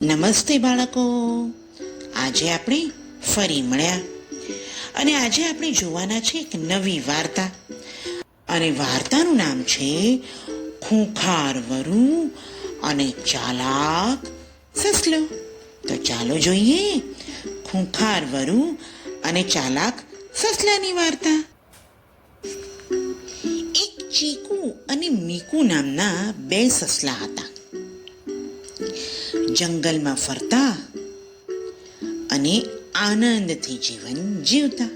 નમસ્તે બાળકો. આજે આપણે ફરી મળ્યા અને આજે આપણે જોવાના છે એક નવી વાર્તા. અને વાર્તાનું નામ છે ખૂંખાર વરુ અને ચાલાક સસલો. તો ચાલો જોઈએ ખૂંખાર વરુ અને ચાલાક સસલાની વાર્તા. એક ચીકુ અને મીકુ નામના બે સસલા હતા. જંગલમાં ફરતા અને આનંદથી જીવન જીવતા.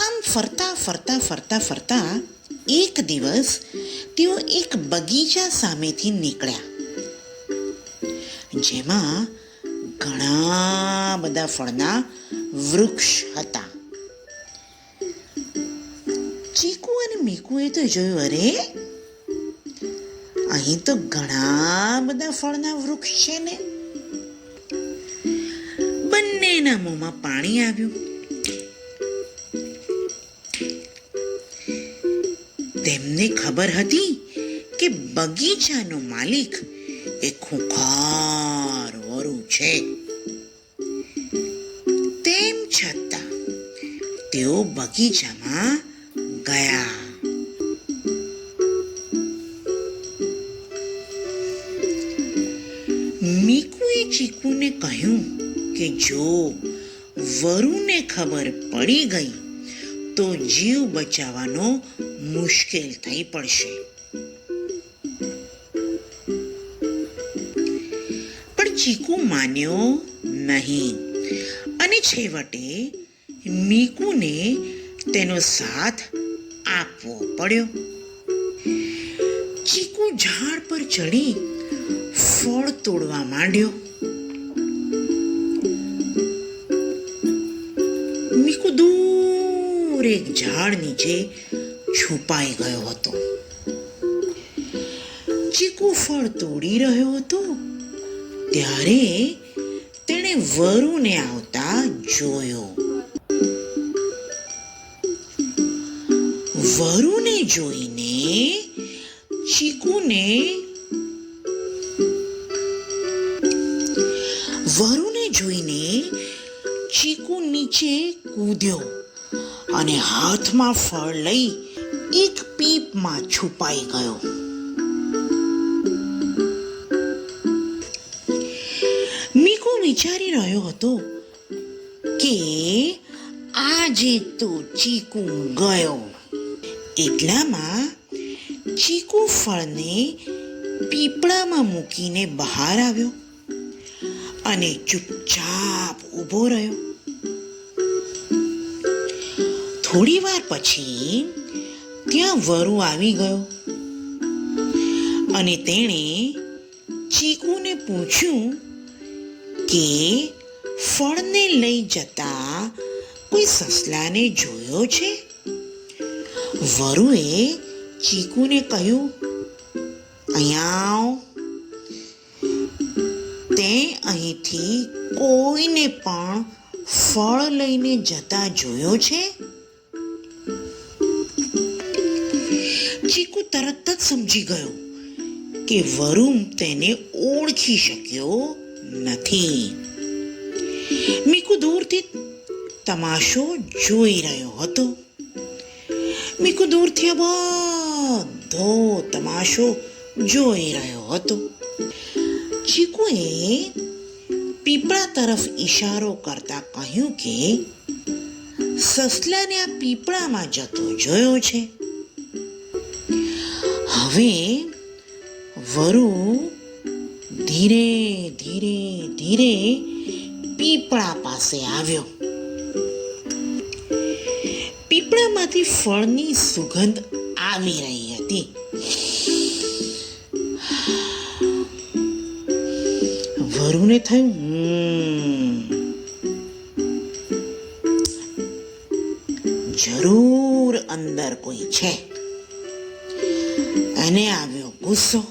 આમ ફરતા એક દિવસ તેઓ એક બગીચા સામેથી નીકળ્યા, જેમાં ઘણા બધા ફળના વૃક્ષ હતા. ચીકુ અને મીકુએ તો જોયું, અરે અહીં તો ઘણા બધા ફળના વૃક્ષ છે ને. બંનેના મોંમાં પાણી આવ્યું. તેમને ખબર હતી કે બગીચાનો માલિક એ ખૂંખાર વરુ છે. તેમ છતાં તેઓ બગીચામાં ગયા. મીકુએ ચીકુને કહ્યું કે જો વરુને ખબર પડી ગઈ તો જીવ બચાવવાનો મુશ્કેલ થઈ પડશે. પણ ચીકુ માન્યો નહીં અને છેવટે મીકુને તેનો સાથ આપવો પડ્યો. ચીકુ ઝાડ પર ચડી ફળ તોડવા માંડ્યો. મીકુ દૂર એક ઝાડ નીચે છુપાઈ ગયો હતો. ચીકુ ફળ તોડી રહ્યો હતો ત્યારે તેણે વરુને આવતા જોયો. વરુને જોઈને ચીકુ નીચે કૂદ્યો અને હાથમાં ફળ લઈ એક પીપમાં છુપાઈ ગયો. મીકુ વિચારી રહ્યો હતો કે આજે તો ચીકુ ગયો. એટલામાં ચીકુ ફળને પીપળામાં મૂકીને બહાર આવ્યો અને ચૂપચાપ ઊભો રહ્યો. થોડી વાર પછી ત્યાં વરુ આવી ગયો અને તેણે ચીકુને પૂછ્યું કે ફળને લઈ જતા કોઈ સસલાને જોયો છે? વરુએ ચીકુને કહ્યું, અહીંયા તે અહીંથી કોઈને પણ ફળ લઈને જતા જોયો છે? ચીકુ તરત જ સમજી ગયો કે વરુ તેને ઓળખી શક્યો નથી. મીકુ દૂરથી તમાશો જોઈ રહ્યો હતો. મીકુ દૂરથી બધો તમાશો જોઈ રહ્યો હતો. ચીકુએ પીપળા તરફ ઈશારો કરતા કહ્યું કે સસલાને આ પીપળામાં જતો જોયો છે. હવે વરુ ધીરે ધીરે પીપળા પાસે આવ્યો. પીપળામાંથી ફળની સુગંધ આવી રહી હતી. વરુને થયું, જરૂર અંદર કોઈ છે. અને આવ્યો ગુસ્સો.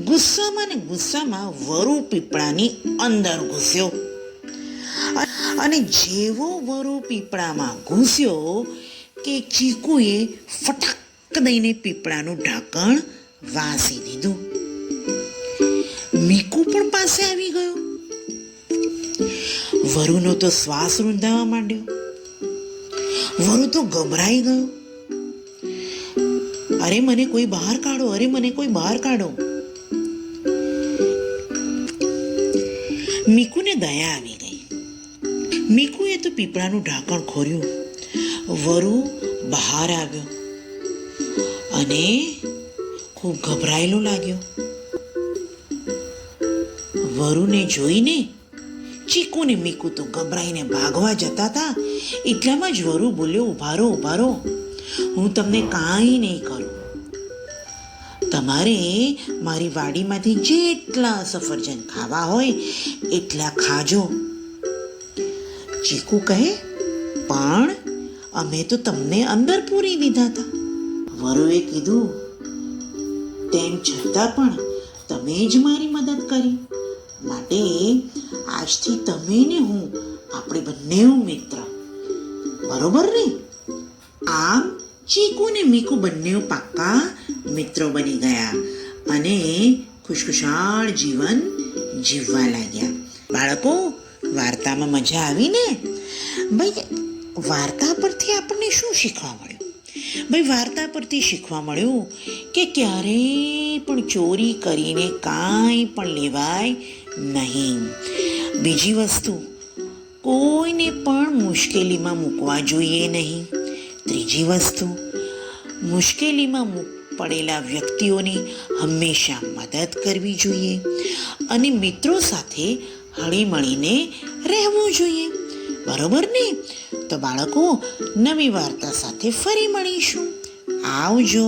ગુસ્સામાં વરુ પીપળાની અંદર ઘૂસ્યો અને જેવો વરુ પીપળામાં ઘૂસ્યો કે ચીકુએ ફટાક દઈને પીપળાનું ઢાંકણ વાસી દીધું. મીકુ પણ પાસે આવી ગયો. વરુનો તો શ્વાસ રૂંધાવા માંડ્યો. વરુ તો ગભરાઈ ગયો. અરે મને કોઈ બહાર કાઢો, અરે મને કોઈ બહાર કાઢો. મીકુને દયા આવી ગઈ. મીકુએ તો પીપળાનું ઢાંકણ ખોલ્યું. વરુ બહાર આવ્યો અને ખૂબ ગભરાયેલો લાગ્યો. વરુને જોઈને ચીકુ ને મીકુ તો ગભરાઈને ભાગવા જતા હતા. એટલામાં જ વરુ બોલ્યો, ઉભા રહો, ઉભા રહો, હું તમને કાંઈ નહીં કરું. તમારે મારી વાડીમાંથી જેટલા સફરજન ખાવા હોય એટલા ખાજો. ચીકુ કહે, પણ અમે તો તમને અંદર પૂરી દીધા હતા. વરુએ કીધું, તેમ છતાં પણ તમે જ મારી મદદ કરી, માટે આજથી તમે ને હું આપણે બંને મિત્ર, બરોબર ને? આમ ચીકુ ને મીકુ બંને પાક્કા મિત્રો બની ગયા અને ખુશખુશાલ જીવન જીવવા લાગ્યા. બાળકો, વાર્તામાં મજા આવી ને? ભાઈ, વાર્તા પરથી આપણને શું શીખવા મળ્યું? ભાઈ, વાર્તા પરથી શીખવા મળ્યું કે ક્યારેય પણ ચોરી કરીને કાંઈ પણ લેવાય નહીં. બીજી વસ્તુ, કોઈને પણ મુશ્કેલીમાં મૂકવા જોઈએ નહીં. ત્રીજી વસ્તુ, મુશ્કેલીમાં પડેલા વ્યક્તિઓની હંમેશા મદદ કરવી જોઈએ અને મિત્રો સાથે હળીમળીને રહેવું જોઈએ, બરોબર ને? તો બાળકો, નવી વાર્તા સાથે ફરી મળીશું. આવજો.